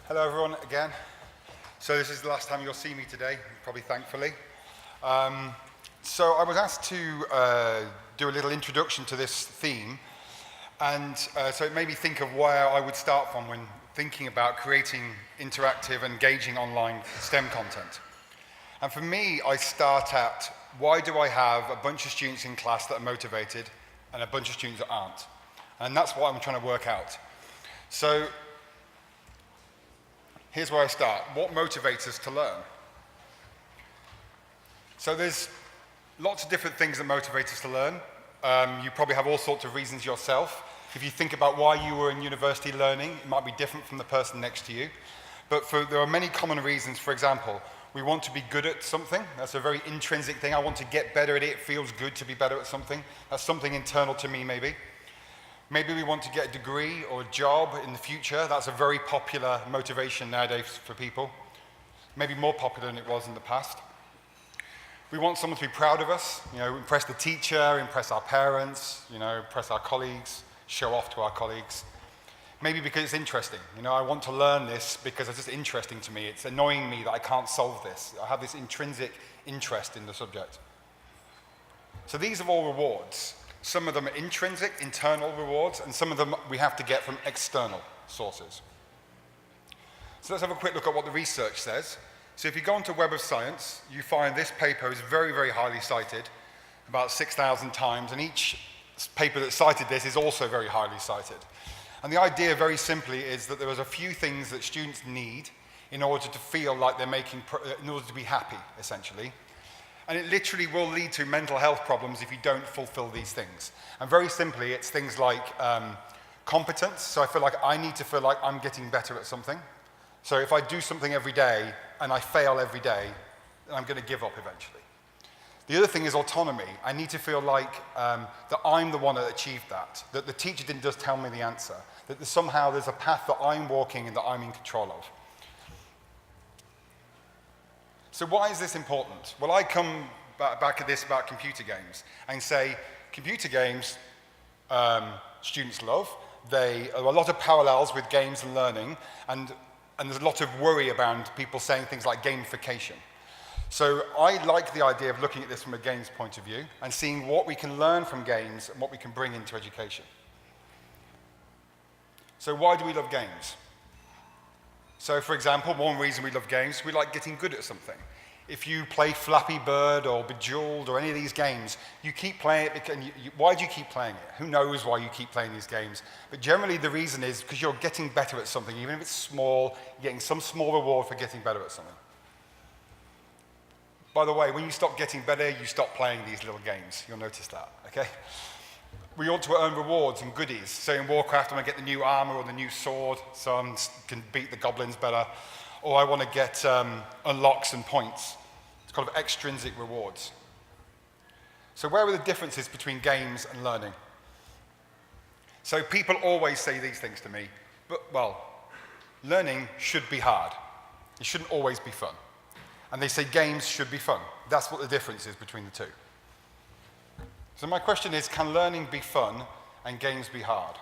Hello everyone again. So this is the last time you'll see me today, probably thankfully. So I was asked to do a little introduction to this theme, and so it made me think of where I would start from when thinking about creating interactive, engaging online STEM content. And for me, I start at, why do I have a bunch of students in class that are motivated and a bunch of students that aren't? And that's what I'm trying to work out. So here's where I start. What motivates us to learn? So there's lots of different things that motivate us to learn. You probably have all sorts of reasons yourself. If you think about why you were in university learning, it might be different from the person next to you. But there are many common reasons. For example, we want to be good at something. That's a very intrinsic thing. I want to get better at it. It feels good to be better at something. That's something internal to me, maybe. Maybe we want to get a degree or a job in the future. That's a very popular motivation nowadays for people. Maybe more popular than it was in the past. We want someone to be proud of us, impress the teacher, impress our parents, impress our colleagues, show off to our colleagues. Maybe because it's interesting. I want to learn this because it's just interesting to me. It's annoying me that I can't solve this. I have this intrinsic interest in the subject. So these are all rewards. Some of them are intrinsic, internal rewards, and some of them we have to get from external sources. So let's have a quick look at what the research says. So if you go onto Web of Science, you find this paper is very, very highly cited, about 6,000 times, and each paper that cited this is also very highly cited. And the idea, very simply, is that there is a few things that students need in order to feel like they're in order to be happy, essentially. And it literally will lead to mental health problems if you don't fulfill these things. And very simply, it's things like competence. So I feel like I need to feel like I'm getting better at something. So if I do something every day and I fail every day, then I'm going to give up eventually. The other thing is autonomy. I need to feel like that I'm the one that achieved that the teacher didn't just tell me the answer, that somehow there's a path that I'm walking and that I'm in control of. So why is this important? Well, I come back at this about computer games and say computer games students love. There are a lot of parallels with games and learning, and there's a lot of worry around people saying things like gamification. So I like the idea of looking at this from a games point of view and seeing what we can learn from games and what we can bring into education. So why do we love games? So, for example, one reason we love games, we like getting good at something. If you play Flappy Bird or Bejeweled or any of these games, you keep playing it because why do you keep playing it? Who knows why you keep playing these games? But generally the reason is because you're getting better at something. Even if it's small, you're getting some small reward for getting better at something. By the way, when you stop getting better, you stop playing these little games. You'll notice that, okay? We ought to earn rewards and goodies. So in Warcraft, I want to get the new armor or the new sword so I can beat the goblins better. Or I want to get unlocks and points. It's called extrinsic rewards. So where are the differences between games and learning? So people always say these things to me, but, learning should be hard. It shouldn't always be fun. And they say games should be fun. That's what the difference is between the two. So my question is, can learning be fun and games be hard?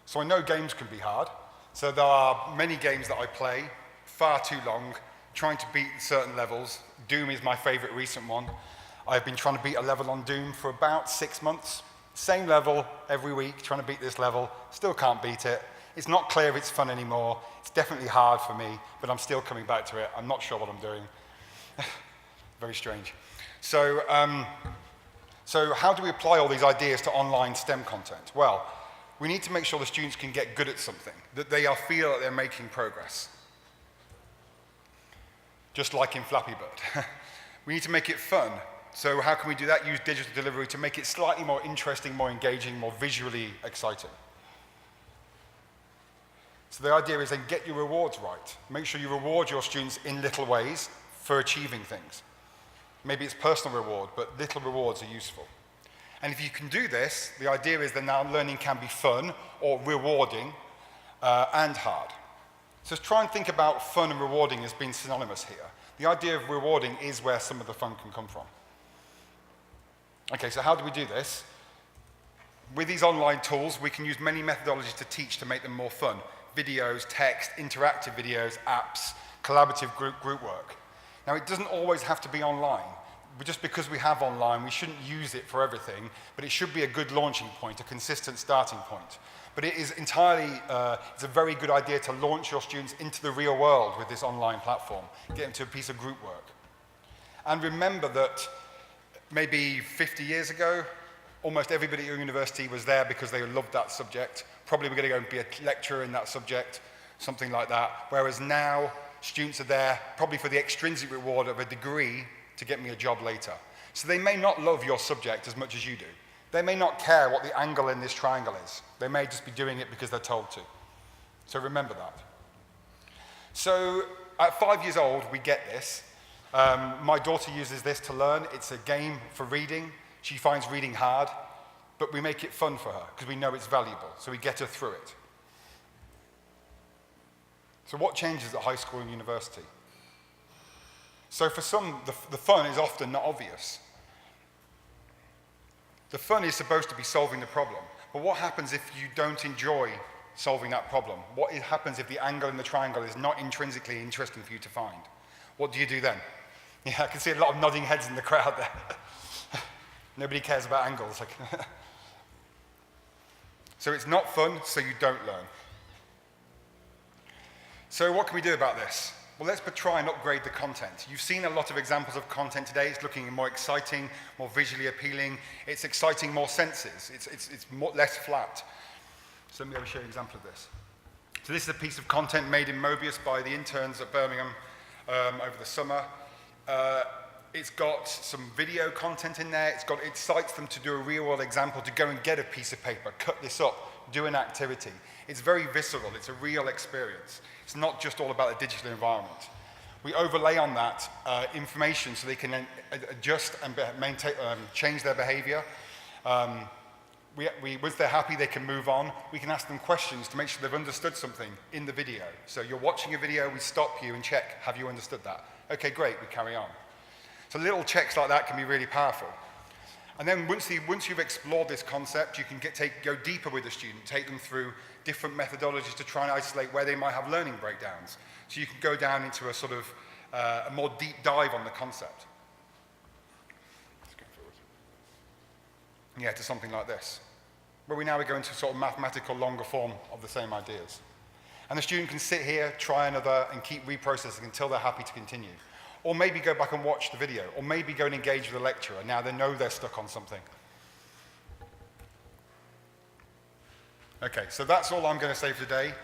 So I know games can be hard. So there are many games that I play, far too long, trying to beat certain levels. Doom is my favorite recent one. I've been trying to beat a level on Doom for about 6 months. Same level every week, trying to beat this level. Still can't beat it. It's not clear if it's fun anymore. It's definitely hard for me, but I'm still coming back to it. I'm not sure what I'm doing. Very strange. So how do we apply all these ideas to online STEM content? Well, we need to make sure the students can get good at something, that they feel that they're making progress. Just like in Flappy Bird. We need to make it fun. So how can we do that? Use digital delivery to make it slightly more interesting, more engaging, more visually exciting. So the idea is then get your rewards right. Make sure you reward your students in little ways for achieving things. Maybe it's personal reward, but little rewards are useful. And if you can do this, the idea is that now learning can be fun or rewarding and hard. So try and think about fun and rewarding as being synonymous here. The idea of rewarding is where some of the fun can come from. Okay, so how do we do this? With these online tools, we can use many methodologies to teach to make them more fun. videos, text, interactive videos, apps, collaborative group work. Now, it doesn't always have to be online. Just because we have online, we shouldn't use it for everything, but it should be a good launching point, a consistent starting point. But it is entirely, it's a very good idea to launch your students into the real world with this online platform, get them to a piece of group work. And remember that maybe 50 years ago, almost everybody at your university was there because they loved that subject. Probably we're going to go and be a lecturer in that subject, something like that. Whereas now, students are there probably for the extrinsic reward of a degree to get me a job later. So they may not love your subject as much as you do. They may not care what the angle in this triangle is. They may just be doing it because they're told to. So remember that. So at 5 years old, we get this. My daughter uses this to learn. It's a game for reading. She finds reading hard, but we make it fun for her because we know it's valuable, so we get her through it. So what changes at high school and university? So for some, the fun is often not obvious. The fun is supposed to be solving the problem, but what happens if you don't enjoy solving that problem? What happens if the angle in the triangle is not intrinsically interesting for you to find? What do you do then? Yeah, I can see a lot of nodding heads in the crowd there. Nobody cares about angles. So it's not fun, so you don't learn. So what can we do about this? Well, let's try and upgrade the content. You've seen a lot of examples of content today. It's looking more exciting, more visually appealing. It's exciting more senses. It's less flat. So let me show you an example of this. So this is a piece of content made in Mobius by the interns at Birmingham over the summer. It's got some video content in there. It cites them to do a real-world example, to go and get a piece of paper, cut this up, do an activity. It's very visceral. It's a real experience. It's not just all about the digital environment. We overlay on that information so they can adjust and change their behavior. Once they're happy, they can move on. We can ask them questions to make sure they've understood something in the video. So you're watching a video, we stop you and check, have you understood that? Okay, great, we carry on. So little checks like that can be really powerful. And then once you've explored this concept, you can go deeper with the student, take them through different methodologies to try and isolate where they might have learning breakdowns. So you can go down into a sort of a more deep dive on the concept. Let's go forward. Yeah, to something like this, where we now go into sort of mathematical longer form of the same ideas. And the student can sit here, try another, and keep reprocessing until they're happy to continue. Or maybe go back and watch the video, or maybe go and engage with the lecturer. Now they know they're stuck on something. Okay, so that's all I'm going to say for today.